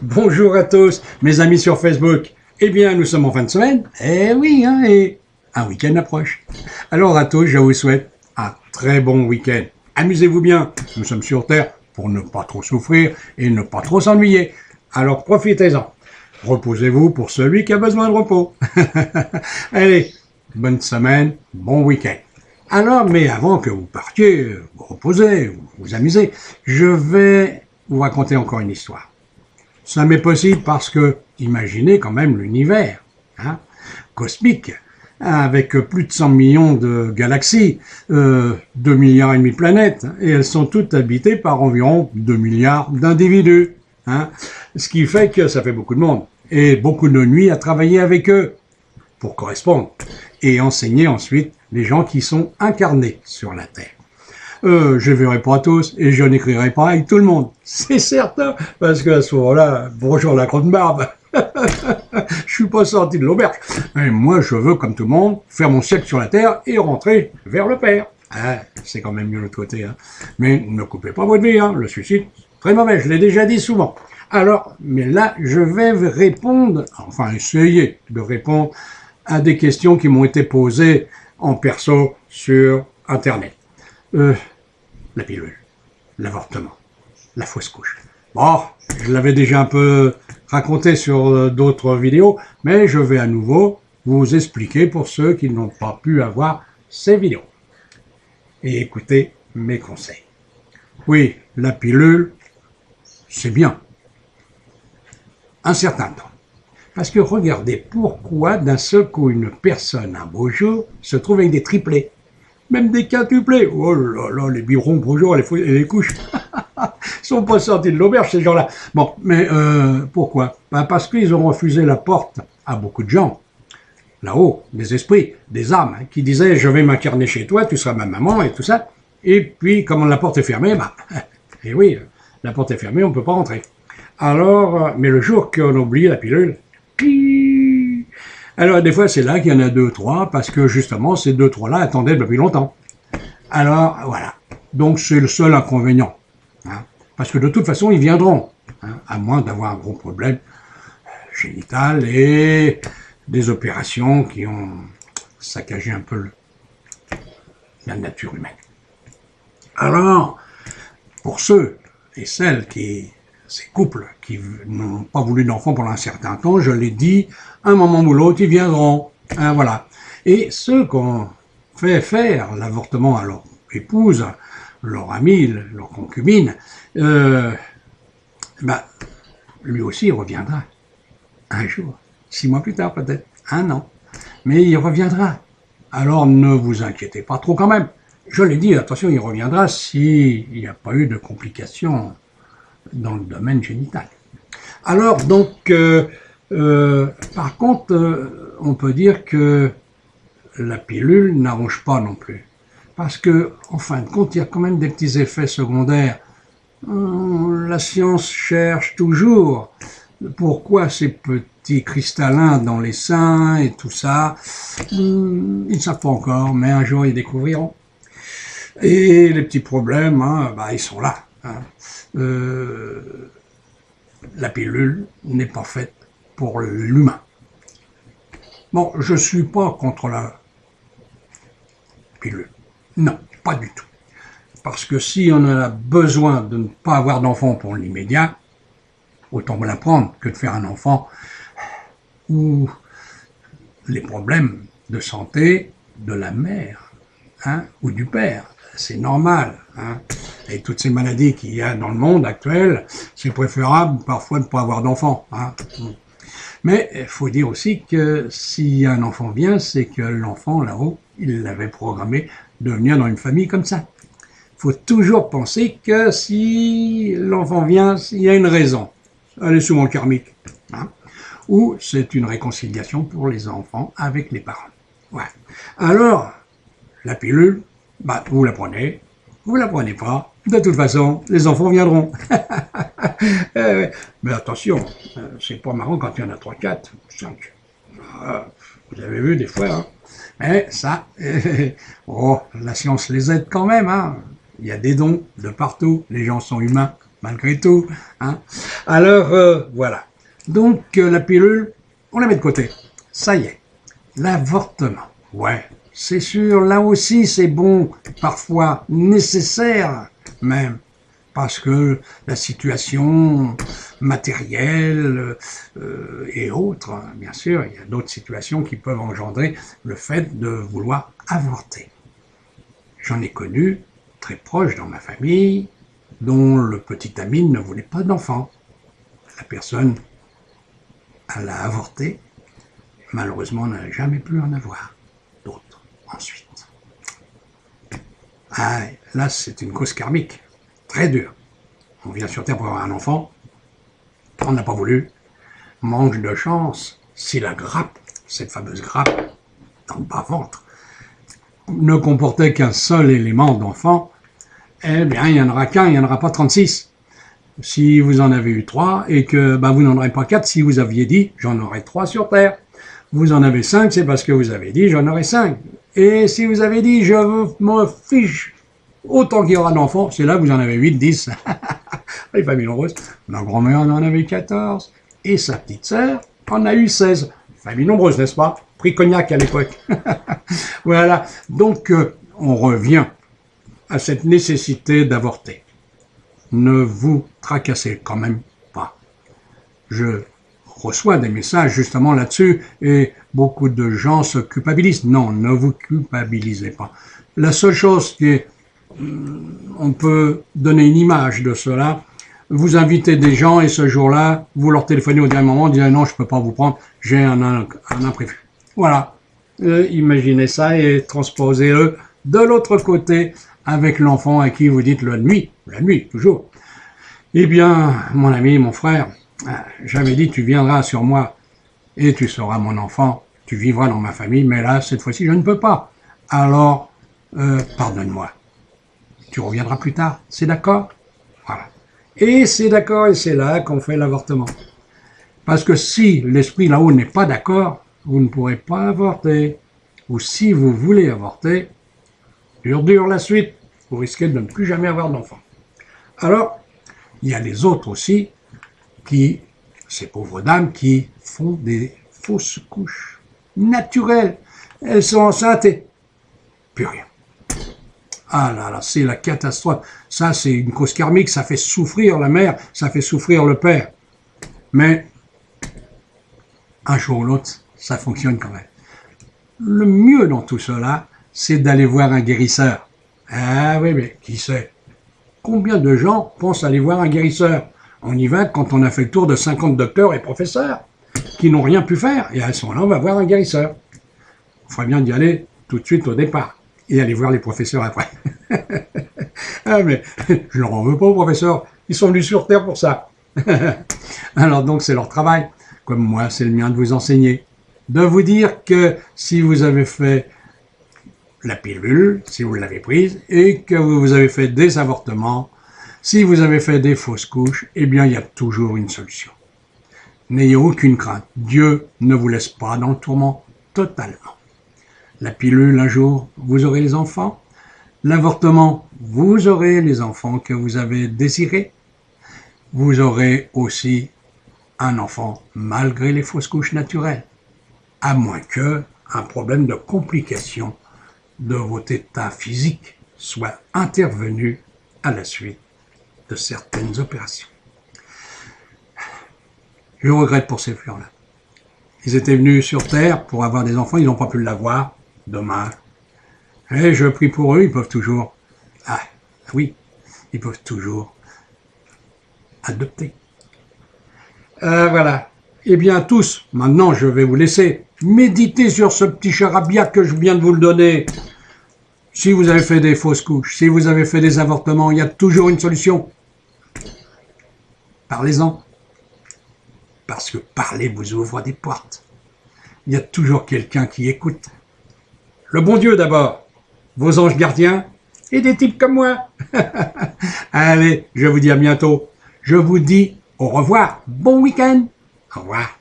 Bonjour à tous, mes amis sur Facebook. Eh bien, nous sommes en fin de semaine. Eh oui, hein, et un week-end approche. Alors à tous, je vous souhaite un très bon week-end. Amusez-vous bien. Nous sommes sur Terre pour ne pas trop souffrir et ne pas trop s'ennuyer. Alors profitez-en. Reposez-vous pour celui qui a besoin de repos. Allez, bonne semaine, bon week-end. Alors, mais avant que vous partiez, vous reposer, vous amuser, je vais vous raconter encore une histoire. Ça m'est possible parce que, imaginez quand même l'univers, hein, cosmique, avec plus de 100 millions de galaxies, 2 milliards et demi de planètes, et elles sont toutes habitées par environ 2 milliards d'individus. Hein, ce qui fait que ça fait beaucoup de monde, et beaucoup de nuits à travailler avec eux, pour correspondre, et enseigner ensuite les gens qui sont incarnés sur la Terre. Je ne verrai pas tous et je n'écrirai pas avec tout le monde. C'est certain, parce qu'à ce moment-là, bonjour la grande barbe. Je suis pas sorti de l'auberge. Et moi, je veux, comme tout le monde, faire mon siècle sur la Terre et rentrer vers le Père. Ah, c'est quand même mieux l'autre côté. Hein. Mais ne coupez pas votre vie, hein. Le suicide, très mauvais, je l'ai déjà dit souvent. Alors, mais là, je vais répondre, enfin essayer de répondre à des questions qui m'ont été posées en perso sur Internet. La pilule, l'avortement, la fausse couche. Bon, je l'avais déjà un peu raconté sur d'autres vidéos, mais je vais à nouveau vous expliquer pour ceux qui n'ont pas pu avoir ces vidéos. Et écoutez mes conseils. Oui, la pilule, c'est bien. Un certain temps. Parce que regardez pourquoi d'un seul coup une personne un beau jour se trouve avec des triplés. Même des quintuplés. Oh là là, les birons, bonjour, et les couches. Ils sont pas sortis de l'auberge, ces gens-là. Bon, mais pourquoi? Parce qu'ils ont refusé la porte à beaucoup de gens. Là-haut, des esprits, des âmes, hein, qui disaient, je vais m'incarner chez toi, tu seras ma maman et tout ça. Et puis, comme la porte est fermée, et oui, la porte est fermée, on ne peut pas rentrer. Alors, mais le jour qu'on oublie la pilule, alors des fois c'est là qu'il y en a 2, 3, parce que justement ces 2, 3 là attendaient depuis longtemps. Alors voilà, donc c'est le seul inconvénient, hein, parce que de toute façon ils viendront, hein, à moins d'avoir un gros problème génital et des opérations qui ont saccagé un peu la nature humaine. Alors, pour ceux et celles ces couples qui n'ont pas voulu d'enfants pendant un certain temps, je l'ai dit, un moment ou l'autre, ils viendront. Hein, voilà. Et ceux qui ont fait faire l'avortement à leur épouse, leur amie, leur concubine, lui aussi il reviendra. Un jour, 6 mois plus tard peut-être, 1 an. Mais il reviendra. Alors ne vous inquiétez pas trop quand même. Je l'ai dit, attention, il reviendra s'il n'y a pas eu de complications dans le domaine génital. Alors, donc, par contre, on peut dire que la pilule n'arrange pas non plus. Parce que, en fin de compte, il y a quand même des petits effets secondaires. La science cherche toujours pourquoi ces petits cristallins dans les seins et tout ça. Ils ne savent pas encore, mais un jour ils découvriront. Et les petits problèmes, hein, ils sont là. Hein. La pilule n'est pas faite pour l'humain. Bon, je ne suis pas contre la pilule. Non, pas du tout. Parce que si on a besoin de ne pas avoir d'enfant pour l'immédiat, autant la prendre que de faire un enfant où les problèmes de santé de la mère, hein, ou du père, c'est normal. Hein. Et toutes ces maladies qu'il y a dans le monde actuel, c'est préférable parfois de ne pas avoir d'enfant. Hein. Mais il faut dire aussi que si un enfant vient, c'est que l'enfant là-haut, il l'avait programmé de venir dans une famille comme ça. Il faut toujours penser que si l'enfant vient, il y a une raison. Elle est souvent karmique. Hein. Ou c'est une réconciliation pour les enfants avec les parents. Ouais. Alors, la pilule, vous la prenez pas. De toute façon, les enfants viendront. Mais attention, c'est pas marrant quand il y en a 3, 4, 5. Vous avez vu des fois, hein. Mais ça, la science les aide quand même. Hein. Il y a des dons de partout, les gens sont humains. malgré tout. Hein. Alors, voilà. Donc, la pilule, on la met de côté. Ça y est. L'avortement. Ouais, c'est sûr, là aussi, c'est bon, parfois nécessaire même. Parce que la situation matérielle et autres, hein, bien sûr, il y a d'autres situations qui peuvent engendrer le fait de vouloir avorter. J'en ai connu très proche dans ma famille, dont le petit ami ne voulait pas d'enfant. La personne, elle a avorté, malheureusement, n'a jamais pu en avoir d'autres ensuite. Ah, là, c'est une cause karmique. Très dur. On vient sur Terre pour avoir un enfant, on n'a pas voulu. Manque de chance, si la grappe, cette fameuse grappe, dans le bas-ventre, ne comportait qu'un seul élément d'enfant, eh bien, il n'y en aura qu'un, il n'y en aura pas 36. Si vous en avez eu 3 et que vous n'en aurez pas 4, si vous aviez dit, j'en aurai 3 sur Terre. Vous en avez 5, c'est parce que vous avez dit, j'en aurai 5. Et si vous avez dit, je me fiche autant qu'il y aura d'enfants, c'est là que vous en avez 8, 10. Les familles nombreuses. Ma grand-mère en avait 14. Et sa petite sœur en a eu 16. Famille nombreuse, n'est-ce pas? Prix cognac à l'époque. Voilà. Donc, on revient à cette nécessité d'avorter. Ne vous tracassez quand même pas. Je reçois des messages justement là-dessus et beaucoup de gens se culpabilisent. Non, ne vous culpabilisez pas. La seule chose qui est on peut donner une image de cela. Vous invitez des gens et ce jour-là, vous leur téléphonez au dernier moment, disant non, je ne peux pas vous prendre, j'ai un imprévu. Voilà. Imaginez ça et transposez-le de l'autre côté avec l'enfant à qui vous dites la nuit, toujours. Eh bien, mon ami, mon frère, j'avais dit tu viendras sur moi et tu seras mon enfant, tu vivras dans ma famille, mais là, cette fois-ci, je ne peux pas. Alors, pardonne-moi. Tu reviendras plus tard, c'est d'accord? Voilà. Et c'est d'accord, et c'est là qu'on fait l'avortement. Parce que si l'esprit là-haut n'est pas d'accord, vous ne pourrez pas avorter. Ou si vous voulez avorter, dure la suite, vous risquez de ne plus jamais avoir d'enfant. Alors, il y a les autres aussi, ces pauvres dames qui font des fausses couches naturelles. Elles sont enceintes et plus rien. Ah là là, c'est la catastrophe. Ça, c'est une cause karmique, ça fait souffrir la mère, ça fait souffrir le père. Mais, un jour ou l'autre, ça fonctionne quand même. Le mieux dans tout cela, c'est d'aller voir un guérisseur. Ah oui, mais qui sait? Combien de gens pensent aller voir un guérisseur? On y va quand on a fait le tour de 50 docteurs et professeurs qui n'ont rien pu faire. Et à ce moment-là, on va voir un guérisseur. Il faudrait bien d'y aller tout de suite au départ. Et aller voir les professeurs après. Ah mais, je leur en veux pas aux professeurs, ils sont venus sur Terre pour ça. Alors donc c'est leur travail, comme moi c'est le mien de vous enseigner. De vous dire que si vous avez fait la pilule, si vous l'avez prise, et que vous avez fait des avortements, si vous avez fait des fausses couches, eh bien il y a toujours une solution. N'ayez aucune crainte, Dieu ne vous laisse pas dans le tourment totalement. La pilule, un jour, vous aurez les enfants. L'avortement, vous aurez les enfants que vous avez désirés. Vous aurez aussi un enfant malgré les fausses couches naturelles. À moins que un problème de complication de votre état physique soit intervenu à la suite de certaines opérations. Je regrette pour ces fleurs-là. Ils étaient venus sur Terre pour avoir des enfants, ils n'ont pas pu l'avoir. Dommage. Et je prie pour eux, ils peuvent toujours... Ah, oui, ils peuvent toujours adopter. Voilà. Eh bien, tous, maintenant, je vais vous laisser méditer sur ce petit charabia que je viens de vous le donner. Si vous avez fait des fausses couches, si vous avez fait des avortements, il y a toujours une solution. Parlez-en. Parce que parler vous ouvre des portes. Il y a toujours quelqu'un qui écoute. Le bon Dieu d'abord, vos anges gardiens et des types comme moi. Allez, je vous dis à bientôt. Je vous dis au revoir. Bon week-end. Au revoir.